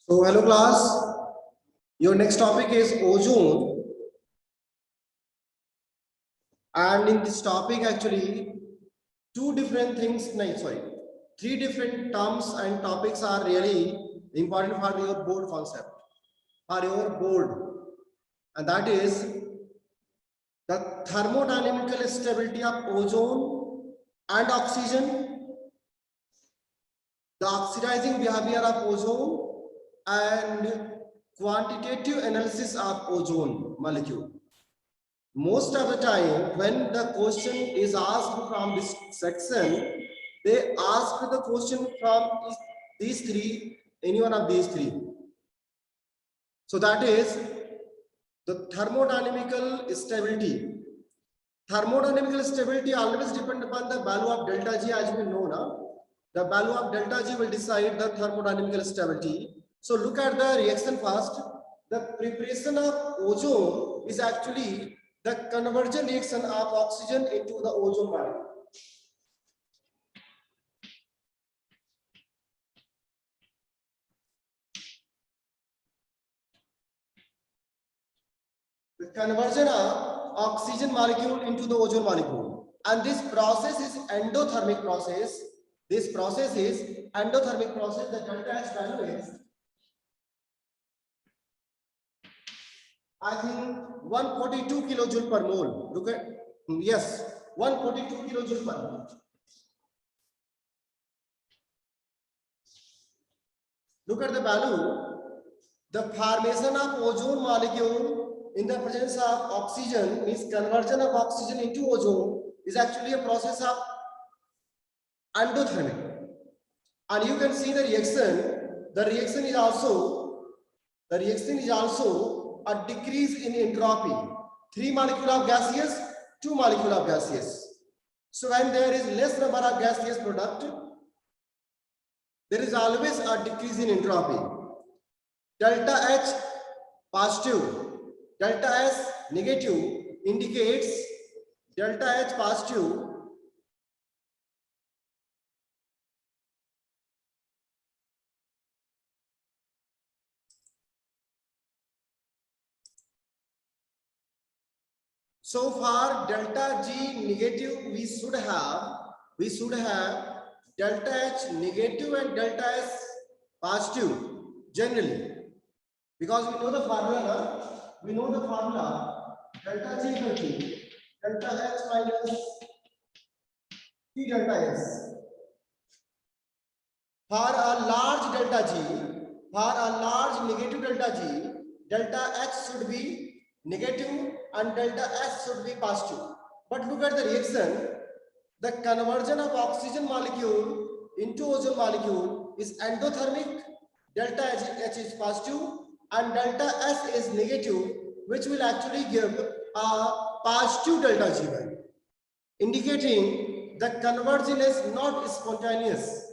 So hello class, your next topic is ozone, and in this topic actually three different terms and topics are really important for your board concept, for your board, and that is the thermodynamical stability of ozone and oxygen, the oxidizing behavior of ozone, and quantitative analysis of ozone molecule. Most of the time when the question is asked from this section, they ask the question from these three, any one of these three. So that is the thermodynamical stability. Thermodynamical stability always depend upon the value of delta G, as we know now. The value of delta G will decide the thermodynamical stability. So look at the reaction first. The preparation of ozone is actually the conversion reaction of oxygen into the ozone molecule. The conversion of oxygen molecule into the ozone molecule, and this process is endothermic process. This process is endothermic process. The delta H value is, I think, 142 kilojoule per mole. Look at, yes, 142 kilojoule per mole. Look at the value. The formation of ozone molecule in the presence of oxygen means conversion of oxygen into ozone is actually a process of endothermic. And you can see the reaction. The reaction is also a decrease in entropy. 3 molecules of gaseous, 2 molecules of gaseous. So when there is less number of gaseous product, there is always a decrease in entropy. Delta H positive, delta S negative indicates delta H positive so far delta G negative we should have delta H negative and delta S positive generally, because we know the formula. Delta G equal to delta H minus T delta S. For a large delta G, for a large negative delta G, delta H should be negative and delta S should be positive. But look at the reaction. The conversion of oxygen molecule into ozone molecule is endothermic. Delta H is positive and delta S is negative, which will actually give a positive delta G value, indicating the conversion is not spontaneous.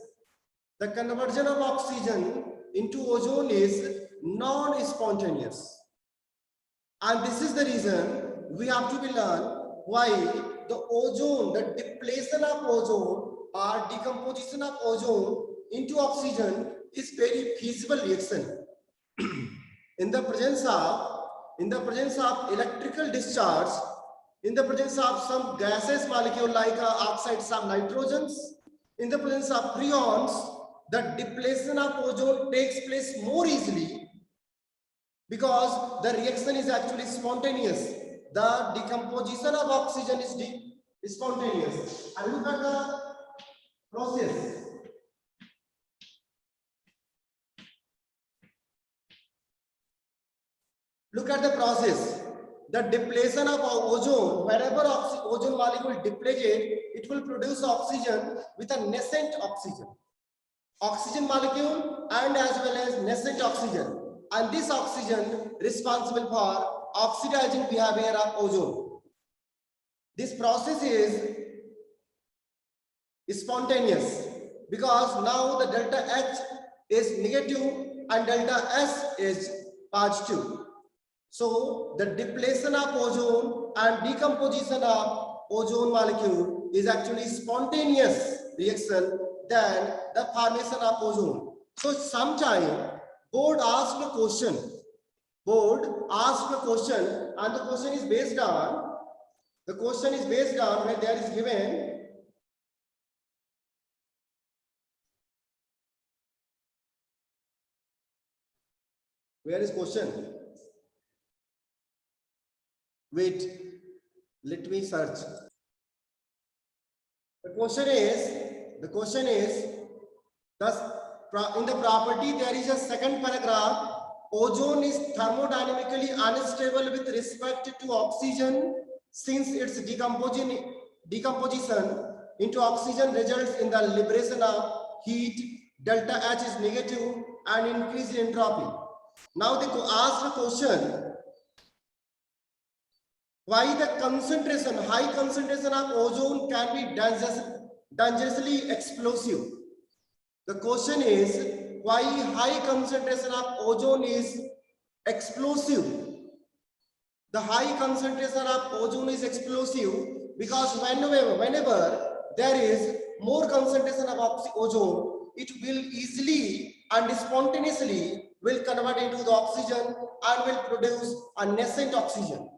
The conversion of oxygen into ozone is non-spontaneous. And this is the reason we have to learn why the ozone, the depletion of ozone or decomposition of ozone into oxygen is very feasible reaction. in the presence of electrical discharge, in the presence of some gaseous molecule like oxides of nitrogens, in the presence of freons, the depletion of ozone takes place more easily because the reaction is actually spontaneous. The decomposition of oxygen is spontaneous. And look at the process. Look at the process. The depletion of ozone, wherever ozone molecule depleted, it will produce oxygen with a nascent oxygen molecule and as well as nascent oxygen. And this oxygen responsible for oxidizing behavior of ozone. This process is spontaneous because now the delta H is negative and delta S is positive. So the depletion of ozone and decomposition of ozone molecule is actually spontaneous reaction than the formation of ozone. So sometimes board asked a question. Board asked a question, and the question is based on when there is given where is question? Wait, let me search. The question is thus in the property there is a second paragraph. Ozone is thermodynamically unstable with respect to oxygen since its decomposition into oxygen results in the liberation of heat. Delta H is negative and increase in entropy. Now they ask the question, why the high concentration of ozone can be dangerously explosive? The question is, why high concentration of ozone is explosive? The high concentration of ozone is explosive because whenever there is more concentration of ozone, it will easily and spontaneously will convert into the oxygen and will produce a nascent oxygen.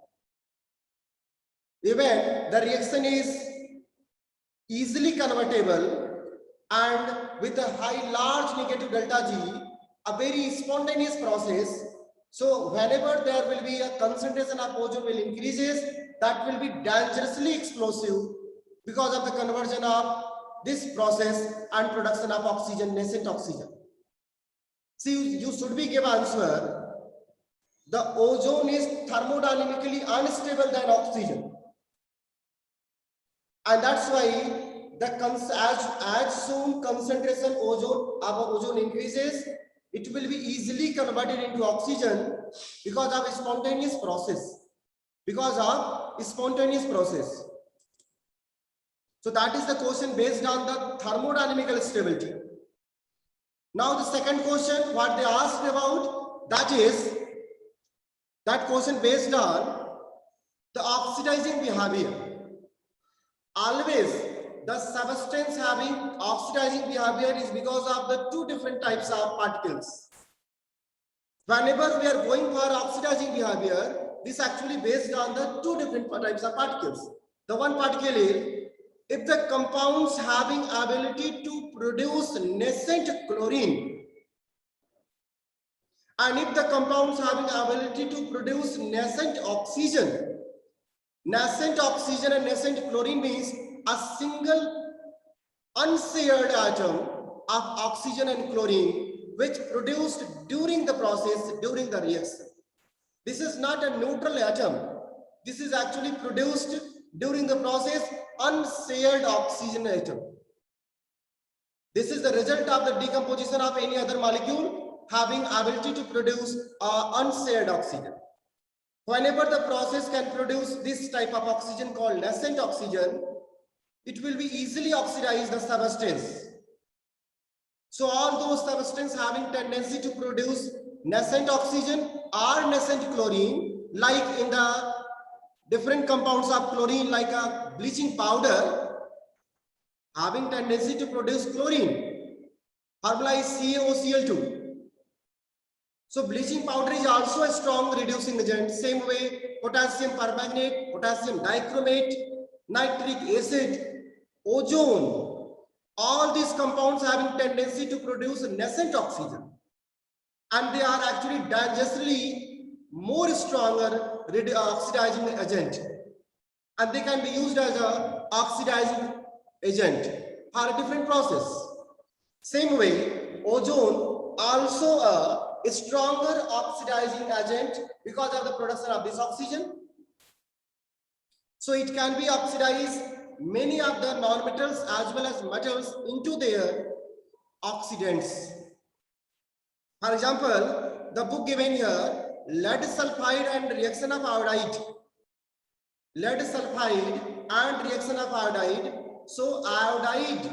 Even the reaction is easily convertible and with a large negative delta G, a very spontaneous process. So whenever there will be a concentration of ozone will increases, that will be dangerously explosive because of the conversion of this process and production of oxygen, nascent oxygen. See, you should be give answer. The ozone is thermodynamically unstable than oxygen. And that's why as soon concentration of ozone increases, it will be easily converted into oxygen because of a spontaneous process. So that is the question based on the thermodynamical stability. Now the second question, what they asked about, that question based on the oxidizing behavior. Always the substance having oxidizing behavior is because of the two different types of particles. Whenever we are going for oxidizing behavior, this actually based on the two different types of particles. The one particle is, if the compounds having ability to produce nascent chlorine, and if the compounds having ability to produce nascent oxygen and nascent chlorine means a single unshared atom of oxygen and chlorine which produced during the process, during the reaction. This is not a neutral atom. This is actually produced during the process, unshared oxygen atom. This is the result of the decomposition of any other molecule having ability to produce unshared oxygen. Whenever the process can produce this type of oxygen called nascent oxygen, it will be easily oxidize the substance. So all those substances having tendency to produce nascent oxygen or nascent chlorine, like in the different compounds of chlorine, like a bleaching powder, having tendency to produce chlorine, formula is CaOCl2. So bleaching powder is also a strong reducing agent. Same way, potassium permanganate, potassium dichromate, nitric acid, ozone, all these compounds having tendency to produce nascent oxygen. And they are actually dangerously more stronger oxidizing agent. And they can be used as an oxidizing agent for a different process. Same way, ozone also a stronger oxidizing agent because of the production of this oxygen. So it can be oxidized many of the nonmetals as well as metals into their oxidants. For example, the book given here, lead sulfide and reaction of iodide. Lead sulfide and reaction of iodide. So iodide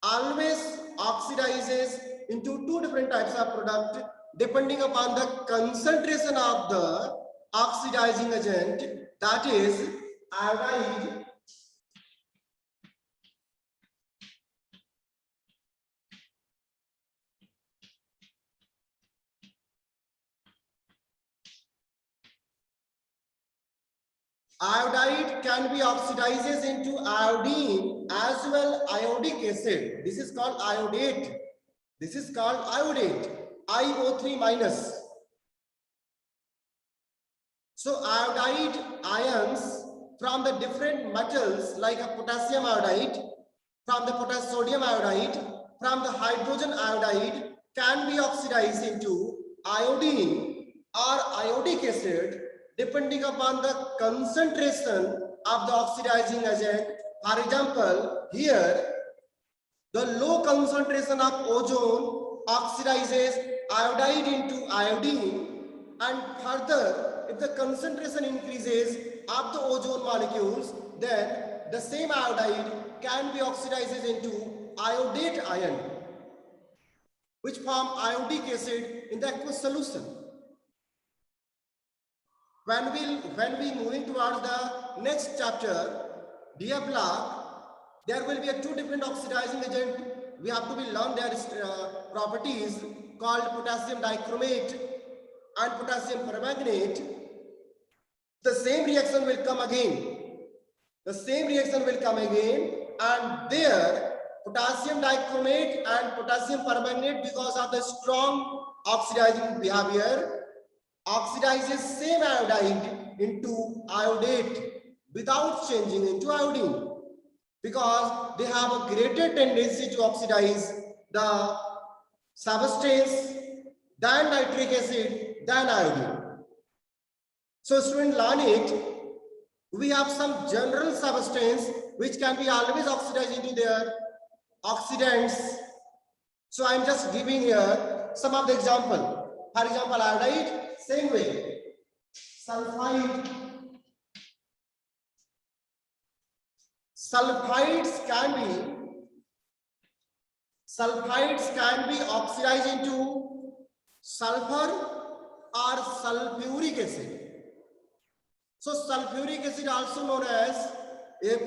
always oxidizes into two different types of product depending upon the concentration of the oxidizing agent, that is iodide Iodide can be oxidizes into iodine as well iodic acid. This is called iodate. This is called iodate. IO3 minus. So iodide ions from the different metals like a potassium iodide, from the sodium iodide, from the hydrogen iodide can be oxidized into iodine or iodic acid depending upon the concentration of the oxidizing agent. For example, here the low concentration of ozone oxidizes iodide into iodine, and further if the concentration increases of the ozone molecules, then the same iodide can be oxidizes into iodate ion, which form iodic acid in the aqueous solution. When we moving towards the next chapter, dear block, there will be a two different oxidizing agent. We have to be learn their properties called potassium dichromate and potassium permanganate. The same reaction will come again. The same reaction will come again, and there potassium dichromate and potassium permanganate, because of the strong oxidizing behavior, oxidizes same iodide into iodate without changing into iodine, because they have a greater tendency to oxidize the substance than nitric acid than iodine. So student, learn it. We have some general substance which can be always oxidized into their oxidants. So I'm just giving here some of the example. For example, iodide, same way. Sulfide. Sulfides can be oxidized into sulfur or sulfuric acid. So sulfuric acid also known as, if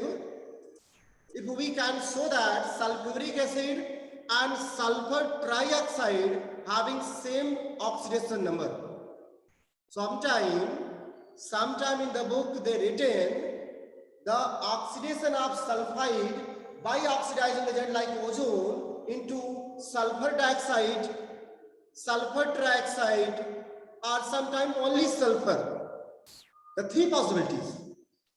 we can show that sulfuric acid and sulfur trioxide having same oxidation number. Sometime in the book they written the oxidation of sulfide by oxidizing agent like ozone into sulfur dioxide, sulfur trioxide, or sometimes only sulfur. The three possibilities.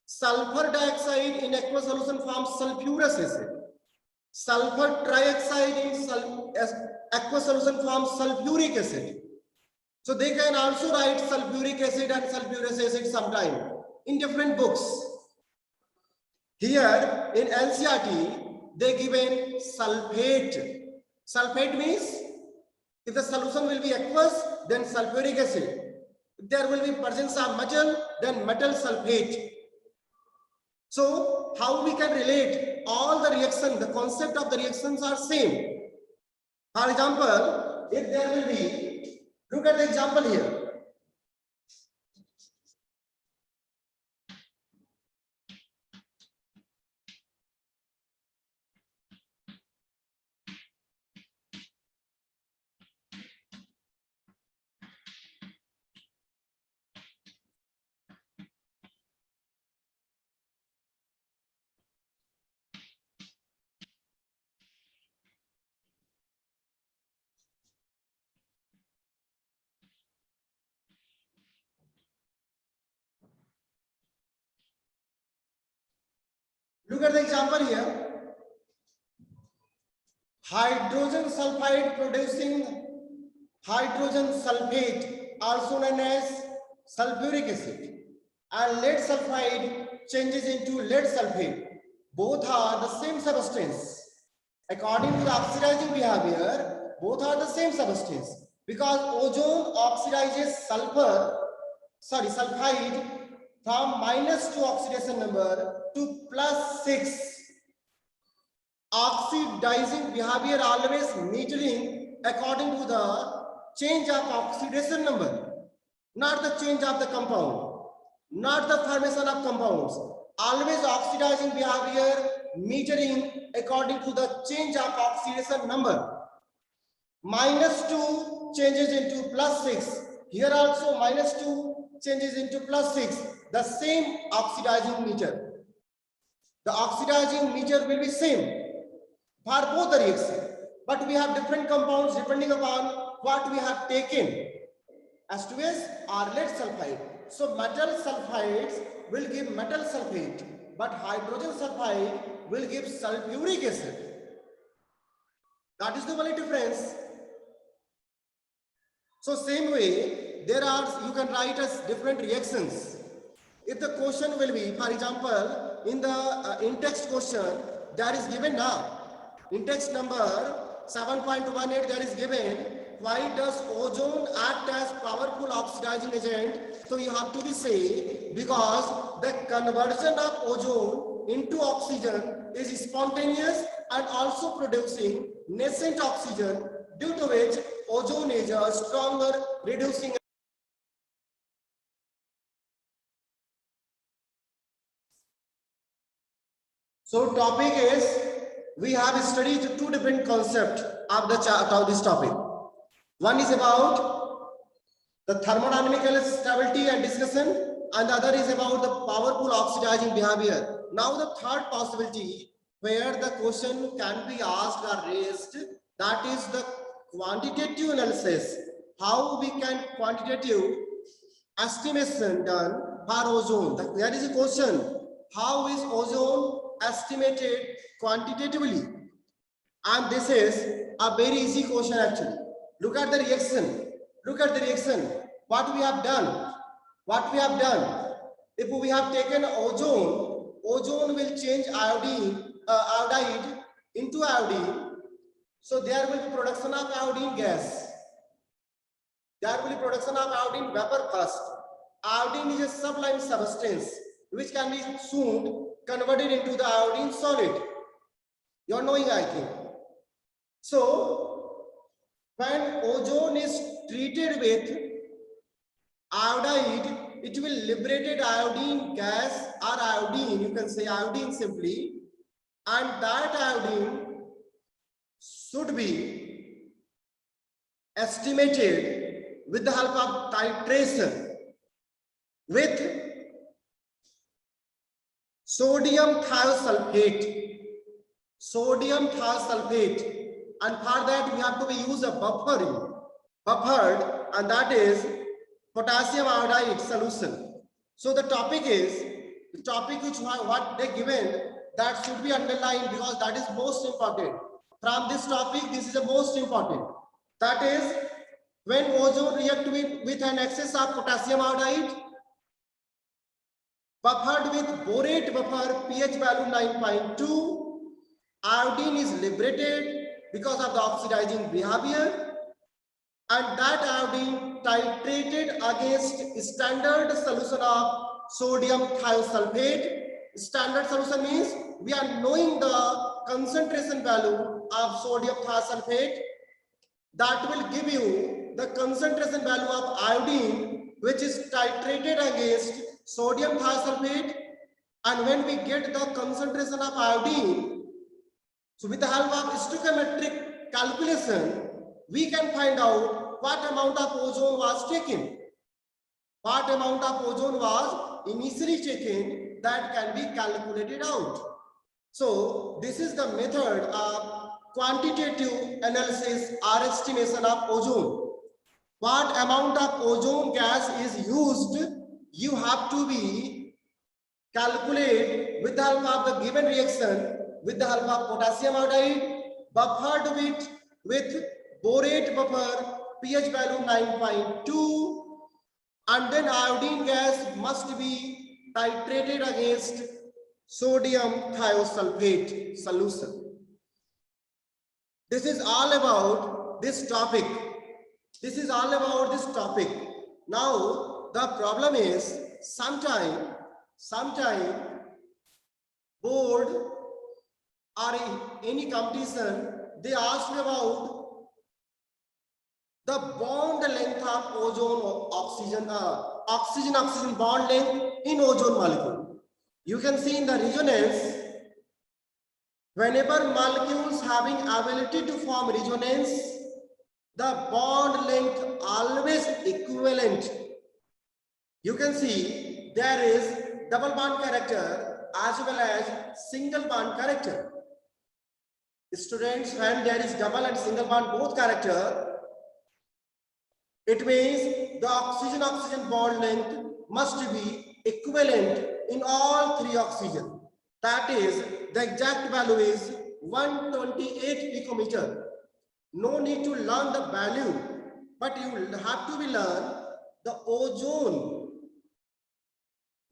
Sulfur dioxide in aqueous solution forms sulfurous acid. Sulfur trioxide in aqueous solution forms sulfuric acid. So they can also write sulfuric acid and sulfurous acid sometime in different books. Here in NCERT, they given sulfate. Sulfate means if the solution will be aqueous, then sulfuric acid. If there will be presence of metal, then metal sulfate. So how we can relate all the reaction, the concept of the reactions are same. For example, if there will be, look at the example here. Look at the example here. Hydrogen sulfide producing hydrogen sulfate, also known as sulfuric acid, and lead sulfide changes into lead sulfate. Both are the same substance. According to the oxidizing behavior, both are the same substance, because ozone oxidizes sulfide from -2 oxidation number to +6. Oxidizing behavior always metering according to the change of oxidation number, not the change of the compound, not the formation of compounds. Always oxidizing behavior metering according to the change of oxidation number. -2 changes into +6. Here also -2 changes into +6. the same oxidizing meter. The oxidizing meter will be same for both the reaction, but we have different compounds depending upon what we have taken. H2S or lead sulfide. So metal sulfides will give metal sulfate, but hydrogen sulfide will give sulfuric acid. That is the only difference. So same way, there are, you can write as different reactions. If the question will be, for example, in the in-text question, that is given now. In-text number 7.18, that is given, why does ozone act as powerful oxidizing agent? So you have to be say, because the conversion of ozone into oxygen is spontaneous and also producing nascent oxygen, due to which ozone is a stronger reducing. So topic is, we have studied two different concepts of this topic. One is about the thermodynamical stability and discussion, and the other is about the powerful oxidizing behavior. Now the third possibility where the question can be asked or raised, that is the quantitative analysis. How we can quantitative estimation done for ozone. There is a question, how is ozone estimated quantitatively? And this is a very easy question actually. Look at the reaction. Look at the reaction. What we have done. What we have done. If we have taken ozone, ozone will change iodide into iodine. So there will be production of iodine gas. There will be production of iodine vapor first. Iodine is a sublime substance which can be soon converted into the iodine solid. You are knowing, I think. So when ozone is treated with iodide, it will liberate iodine gas or iodine, you can say iodine simply, and that iodine should be estimated with the help of titration with sodium thiosulfate. Sodium thiosulfate. And for that we have to use a buffered, and that is potassium iodide solution. So the topic is, the topic which what they given, that should be underlined because that is most important. From this topic, this is the most important. That is, when ozone react with an excess of potassium iodide, buffered with borate buffer, pH value 9.2, iodine is liberated because of the oxidizing behavior, and that iodine titrated against standard solution of sodium thiosulfate. Standard solution means we are knowing the concentration value of sodium thiosulfate. That will give you the concentration value of iodine, which is titrated against sodium thiosulfate. And when we get the concentration of iodine, so with the help of stoichiometric calculation, we can find out what amount of ozone was taken. What amount of ozone was initially taken, that can be calculated out. So this is the method of quantitative analysis or estimation of ozone. What amount of ozone gas is used, you have to be calculate with the help of the given reaction, with the help of potassium iodide, buffered with borate buffer, pH value 9.2, and then iodine gas must be titrated against sodium thiosulfate solution. This is all about this topic. This is all about this topic. Now the problem is, sometime board or any competition, they ask about the bond length of ozone oxygen bond length in ozone molecule. You can see in the resonance, whenever molecules having ability to form resonance, the bond length always equivalent. You can see there is double bond character as well as single bond character. Students, when there is double and single bond both character, it means the oxygen-oxygen bond length must be equivalent in all three oxygen. That is, the exact value is 128 picometer. No need to learn the value, but you have to be learn the ozone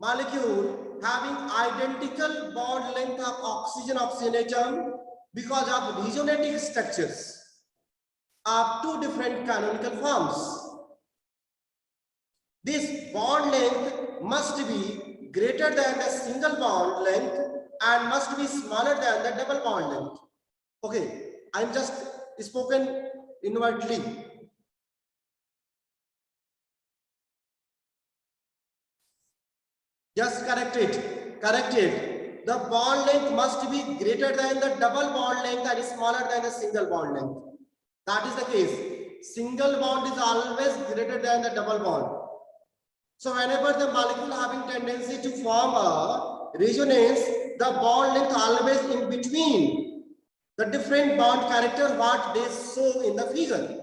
molecule having identical bond length of oxygen-oxygen atom because of resonating structures of two different canonical forms. This bond length must be greater than the single bond length and must be smaller than the double bond length. Okay, I'm just spoken inwardly. Just correct it. Correct it. The bond length must be greater than the double bond length and smaller than the single bond length. That is the case. Single bond is always greater than the double bond. So whenever the molecule having tendency to form a resonance, the bond length always in between the different bond character what they show in the figure.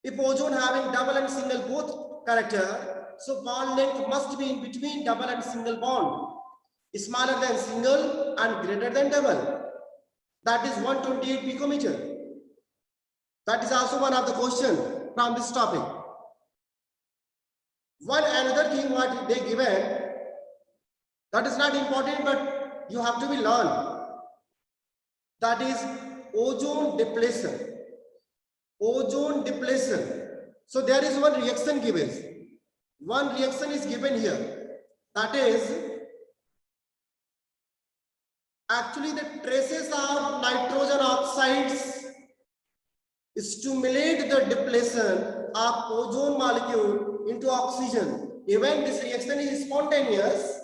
If ozone having double and single both character, so bond length must be in between double and single bond, smaller than single and greater than double. That is 128 picometer. That is also one of the question from this topic. One another thing what they given, that is not important, but you have to be learned. That is ozone depletion. Ozone depletion. So there is one reaction given. One reaction is given here. That is actually the traces of nitrogen oxides stimulate the depletion of ozone molecule into oxygen. Even this reaction is spontaneous.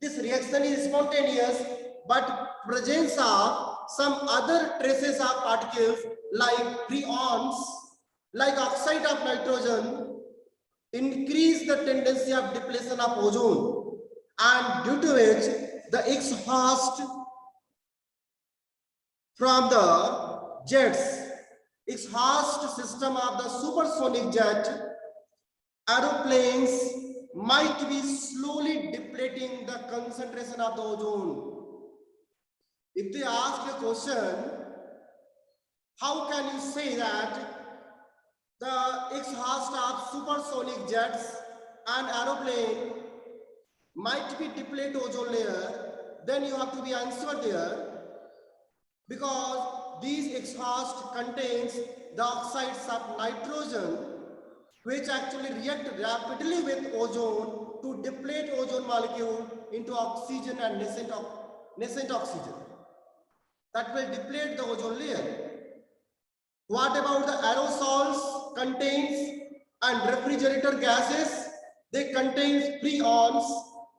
This reaction is spontaneous, but presence of some other traces of particles like preons, like oxide of nitrogen, increase the tendency of depletion of ozone, and due to which the exhaust from the jets, exhaust system of the supersonic jet aeroplanes might be slowly depleting the concentration of the ozone. If they ask a question, how can you say that the exhaust of supersonic jets and aeroplane might be deplete ozone layer? Then you have to be answered there, because these exhaust contains the oxides of nitrogen which actually react rapidly with ozone to deplete ozone molecule into oxygen and nascent oxygen. That will deplete the ozone layer. What about the aerosols contains and refrigerator gases? They contain preons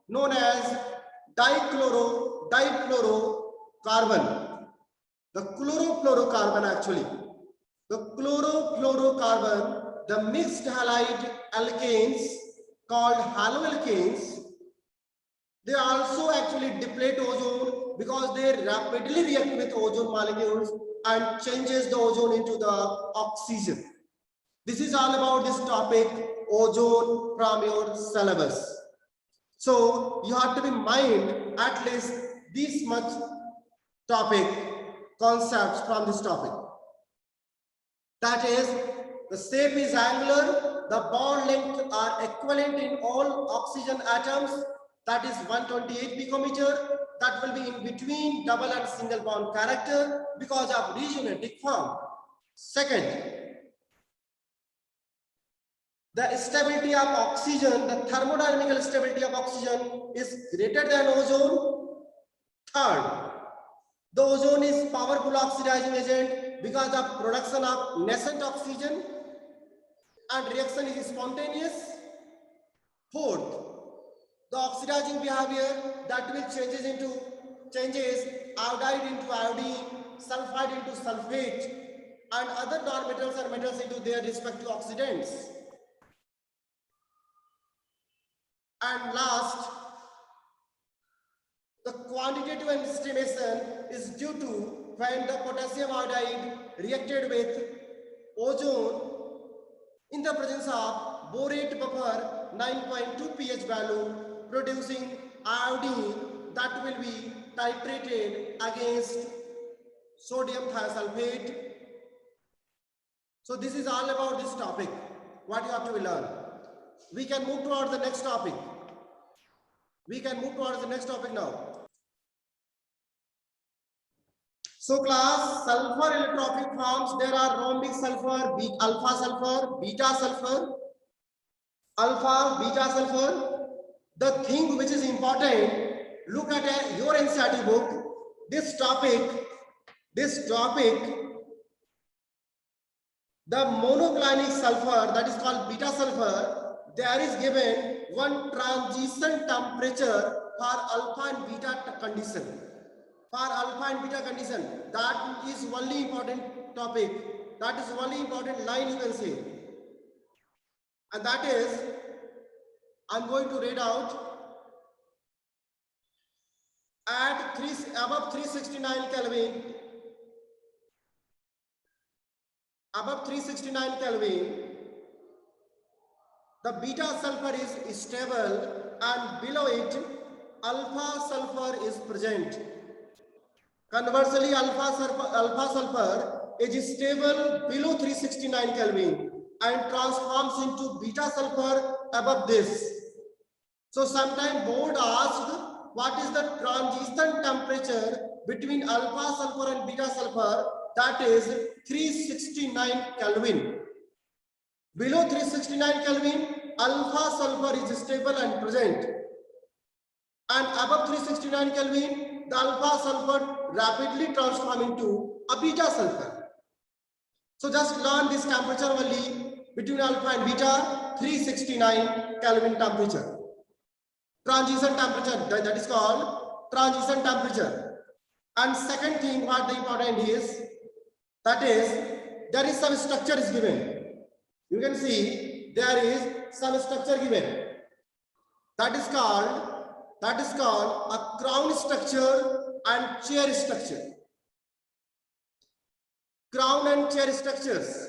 known as difluorocarbon. The chlorofluorocarbon actually. The chlorofluorocarbon, the mixed halide alkanes called haloalkanes, they also actually deplete ozone because they rapidly react with ozone molecules and changes the ozone into the oxygen. This is all about this topic, ozone, from your syllabus. So you have to be mind at least this much topic, concepts from this topic. That is, the shape is angular, the bond length are equivalent in all oxygen atoms, that is 128 picometer, that will be in between double and single bond character because of resonating form. Second, the stability of oxygen, the thermodynamical stability of oxygen is greater than ozone. Third, the ozone is powerful oxidizing agent because of production of nascent oxygen and reaction is spontaneous. Fourth, the oxidizing behavior that will changes iodide into iodine, sulfide into sulfate, and other nonmetals and metals into their respective oxidants. And last, the quantitative estimation is due to when the potassium iodide reacted with ozone in the presence of borate buffer 9.2 pH value, producing iodine that will be titrated against sodium thiosulfate. So this is all about this topic, what you have to learn. We can move towards the next topic. Now. So class, sulfur allotropic forms, there are rhombic sulfur, alpha sulfur, beta sulfur, alpha, beta sulfur. The thing which is important, look at your NCERT book, this topic, the monoclinic sulfur, that is called beta sulfur, there is given one transition temperature for alpha and beta condition. That is only important topic. That is only important line you can say. And that is, I'm going to read out at above 369 Kelvin. Above 369 Kelvin, the beta sulfur is stable, and below it, alpha sulfur is present. Conversely, alpha sulfur is stable below 369 Kelvin and transforms into beta sulfur above this. So sometimes board asked, what is the transition temperature between alpha sulfur and beta sulfur? That is 369 Kelvin. Below 369 Kelvin, alpha sulfur is stable and present. And above 369 Kelvin, the alpha sulfur rapidly transforms into a beta sulfur. So just learn this temperature only between alpha and beta, 369 Kelvin temperature. Transition temperature, that is called transition temperature. And second thing, what the important is, that is, there is some structure is given. You can see there is some structure given. That is called a crown structure and chair structure. Crown and chair structures.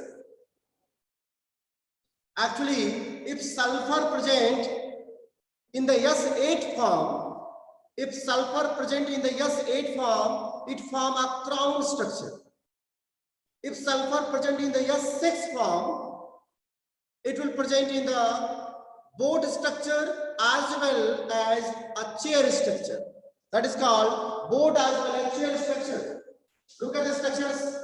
Actually, if sulfur present in the S8 form, it form a crown structure. If sulfur present in the S6 form, it will present in the board structure as well as a chair structure. That is called board as well as chair structure. Look at the structures.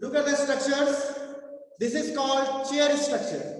Look at the structures. This is called chair structure.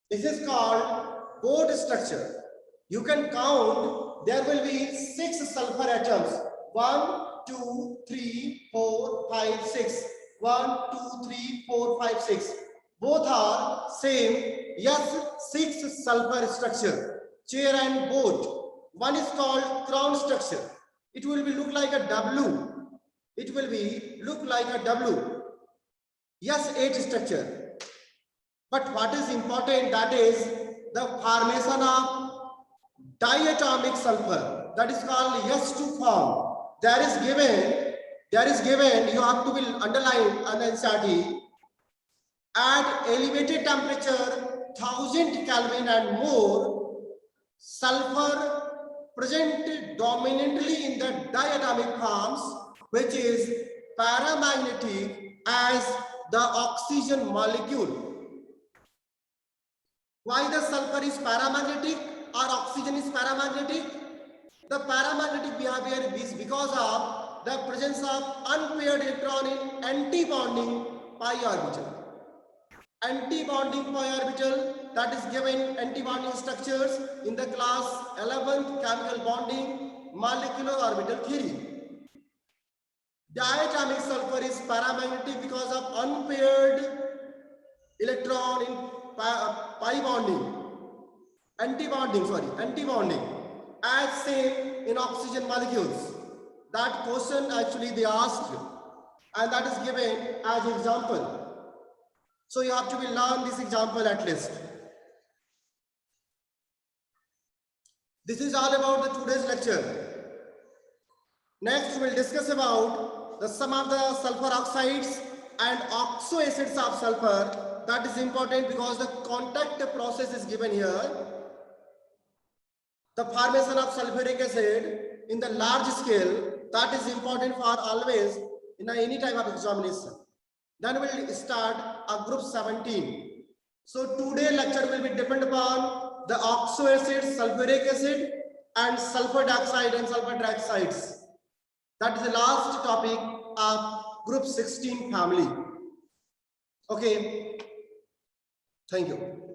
This is called board structure. You can count, there will be 6 sulfur atoms. 1, 2, 3, 4, 5, 6. 1, 2, 3, 4, 5, 6. Both are same. Yes, 6 sulfur structure. Chair and board. One is called crown structure. It will be look like a W. Yes, 8 structure. But what is important, that is the formation of diatomic sulfur. That is called S2 form. There is given, you have to be underlined on the NCERT. At elevated temperature, 1000 Kelvin and more, sulfur present dominantly in the diatomic forms, which is paramagnetic as the oxygen molecule. Why the sulfur is paramagnetic or oxygen is paramagnetic? The paramagnetic behavior is because of the presence of unpaired electron in anti-bonding pi orbital. Anti-bonding pi orbital, that is given anti-bonding structures in the class 11th chemical bonding molecular orbital theory. Diatomic sulfur is paramagnetic because of unpaired electron in pi bonding, anti-bonding, as same in oxygen molecules. That question actually they asked, and that is given as example. So you have to be learn this example at least. This is all about the today's lecture. Next, we'll discuss about the some of the sulfur oxides and oxo acids of sulfur. That is important because the contact process is given here. The formation of sulfuric acid in the large scale, that is important for always in any type of examination. Then we'll start a group 17. So today lecture will be depend upon the oxo acids, sulfuric acid, and sulfur dioxide and sulfur trioxides. That is the last topic of group 16 family. Okay. Thank you.